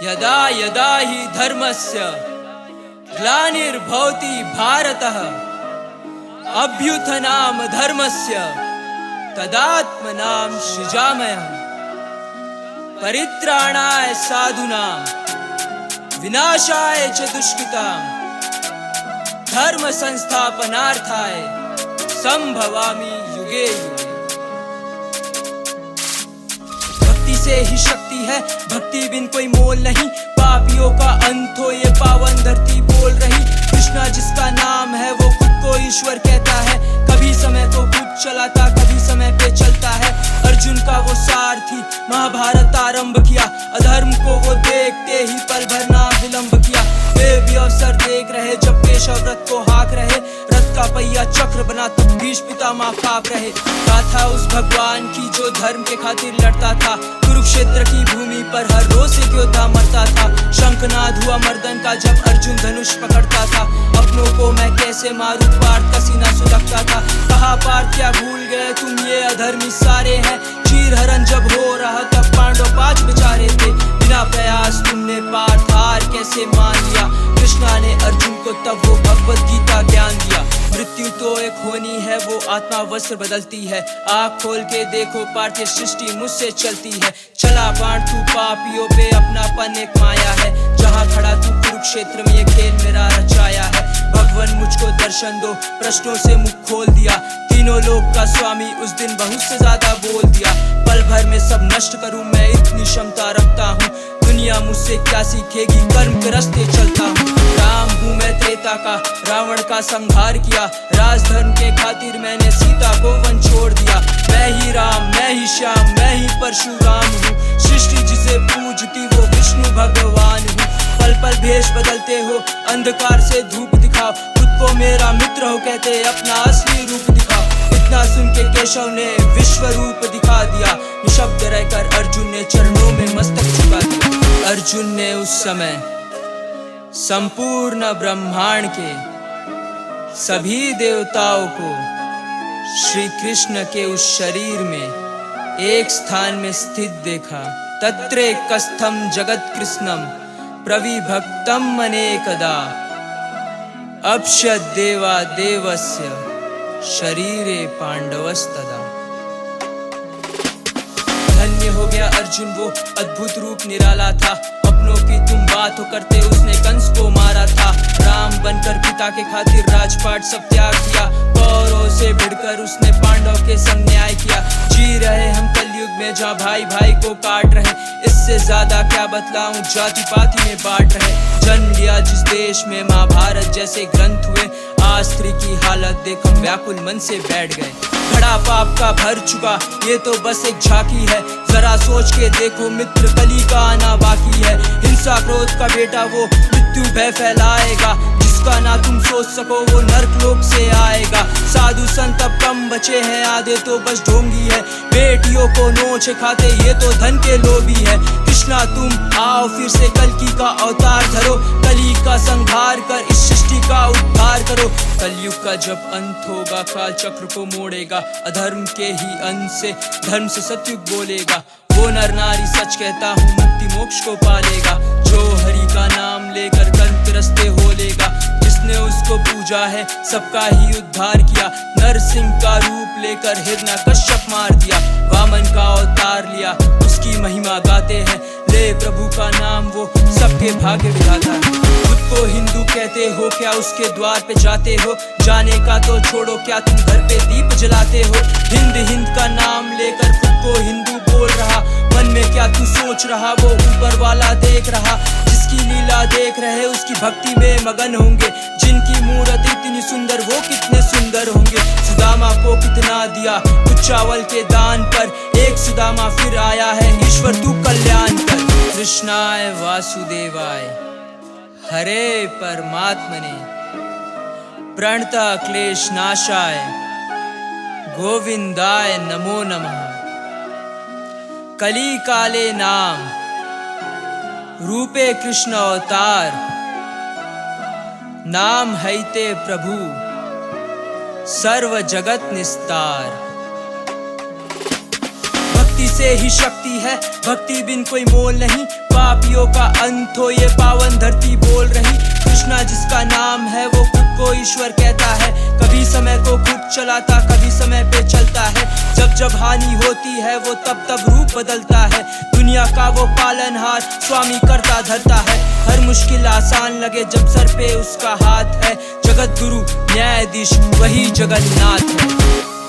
यदा यदा हि धर्मस्य ग्लानिर्भवति भारतः अभ्युत्थानं धर्मस्य तदात्मनां सृजाम्यहम्। परित्राणाय साधूनां विनाशाय च दुष्कृतां धर्म संस्थापनार्थाय संभवामि युगे युगे। भक्ति से ही शक्ति है, भक्ति बिन कोई मोल नहीं। पापियों का अंत हो ये पावन धरती बोल रही। कृष्णा जिसका नाम है वो खुद को ईश्वर कहता है। कभी समय को खुद चलाता, कभी समय पे चलता है। अर्जुन का वो सारथी महाभारत आरंभ किया। अधर्म को वो देखते ही पल भर ना विलंब किया। वे भी अवसर देख रहे जब केशव रथ को हाँक रहे। रथ का पहिया चक्र बना तब भीष्म पितामह कांप रहे। गाथा उस भगवान की जो धर्म के खातिर लड़ता था। कुरुक्षेत्र की भूमि पर हर रोज एक योद्धा मरता था। शंखनाद हुआ मर्दन का जब अर्जुन धनुष पकड़ता था। अपनों को मैं कैसे मारूं, पार्थ का सीना सुलगता था। कहा पार्थ क्या भूल गए तुम, ये अधर्मी सारे हैं। चीर हरण जब हो रहा तब पांडव 5 बेचारे थे। बिना प्रयास तुमने पार्थ हार कैसे मान लिया। कृष्णा ने अर्जुन को तब वो भगवत गीता ज्ञान दिया। मृत्यु तो एक होनी है, वो आत्मा वस्त्र बदलती है। आँख खोल के देखो पार्थिव सृष्टि मुझसे चलती है। चला बाण तू पापियों पे, अपनापन एक माया है। जहाँ खड़ा तू कुरुक्षेत्र में ये खेल मेरा रचाया है। भगवान मुझको दर्शन दो, प्रश्नों से मुख खोल दिया। तीनों लोक का स्वामी उस दिन बहुत से ज्यादा बोल दिया। पल भर में सब नष्ट करूं मैं, इतनी क्षमता रखता हूँ। दुनिया मुझसे क्या सीखेगी, कर्म के रास्ते चलता हूँ। राम हूँ मैं त्रेता का, रावण का संहार किया। राजधर्म के खातिर मैंने सीता को वन छोड़ दिया। मैं ही राम, मैं ही श्याम, मैं ही परशुराम हूँ। सृष्टि जिसे पूजती वो विष्णु भगवान हूँ। पल पल भेष बदलते हो, अंधकार से धूप दिखाओ। खुद को मेरा मित्र हो कहते अपना असली रूप दिखाओ। इतना सुन के केशव ने विश्व रूप दिखा दिया। निशब्द रहकर अर्जुन ने चरणों में मस्तक झुका दिया। अर्जुन ने उस समय संपूर्ण ब्रह्मांड के सभी देवताओं को श्री कृष्ण के उस शरीर में एक स्थान में स्थित देखा। तत्रे कस्थम जगत कृष्णम प्रविभक्तम अनेकदा अपश्यद् देवा देवस्य शरीरे पांडवस्तदा। धन्य हो गया अर्जुन, वो अद्भुत रूप निराला था। अपनों की तुम बात हो करते उसने कंस को मारा था। राम बनकर पिता के खातिर राजपाट सब त्याग दिया। कौरवों से भिड़कर उसने पांडव के संग न्याय किया। जी रहे हम कलयुग में जहाँ भाई भाई को काट रहे। इससे ज्यादा क्या बतलाऊं, जाति पाति में बांट रहे। जन्म लिया जिस देश में महाभारत जैसे ग्रंथ हुए। आज स्त्री की हालत देख हम व्याकुल मन से बैठ गए। घड़ा पाप का भर चुका, ये तो बस एक झांकी है। जरा सोच के देखो मित्र, कली का आना बाकी है। हिंसा क्रोध का बेटा वो मृत्यु भय फैलाएगा। जिसका ना तुम सोच सको वो नर्क लोक से आएगा। साधु संत अब कम बचे हैं, आधे तो बस ढोंगी है। बेटियों को नोच खाते ये तो धन के लोभी है। कृष्णा तुम आओ फिर से कल्कि का अवतार धरो। कली का संहार कर इस सृष्टि का उद्धार करो। कलयुग का जब अंत होगा काल चक्र को मोड़ेगा। अधर्म के ही अंत से धर्म से सत्युग बोलेगा। वो नर नारी सच कहता हूँ मुक्ति मोक्ष को पालेगा। जो हरि का नाम लेकर कर्म के रास्ते हो लेगा। जिसने उसको पूजा है सबका ही उद्धार किया। नरसिंह का रूप लेकर हिरण्यकश्यप मार दिया। वामन का अवतार लिया, उसकी महिमा गाते हैं। ले प्रभु का नाम वो सबके भाग्य विधाता है। खुद को हिंदू कहते हो, क्या उसके द्वार पे जाते हो। जाने का तो छोड़ो, क्या तुम घर पे दीप जलाते हो। हिंद हिंद का नाम लेकर खुद को हिंदू बोल रहा। मन में क्या तू सोच रहा, वो ऊपर वाला देख रहा। जिसकी लीला देख रहे उसकी भक्ति में मगन होंगे। जिनकी मूर्ति इतनी सुंदर वो कितने सुंदर होंगे। सुदामा को कितना दिया कुछ चावल के दान पर। एक सुदामा फिर आया है, ईश्वर तू कल्याण कर। कृष्णाय वासुदेवाय हरे परमात्मने प्रणता क्लेश नाशाय गोविंदाय नमो नमः। कली काले नाम रूपे कृष्ण अवतार। नाम हैते प्रभु सर्व जगत निस्तार। भक्ति से ही शक्ति है, भक्ति बिन कोई मोल नहीं। पापियों का अंत हो ये पावन धरती बोल रही। कृष्णा जिसका नाम है वो खुद को ईश्वर कहता है। कभी समय को खुद चलाता, कभी समय पे चलता है। जब जब हानि होती है वो तब तब रूप बदलता है। दुनिया का वो पालनहार, स्वामी करता धरता है। हर मुश्किल आसान लगे जब सर पे उसका हाथ है। जगत गुरु न्यायाधीश वही जगन्नाथ है।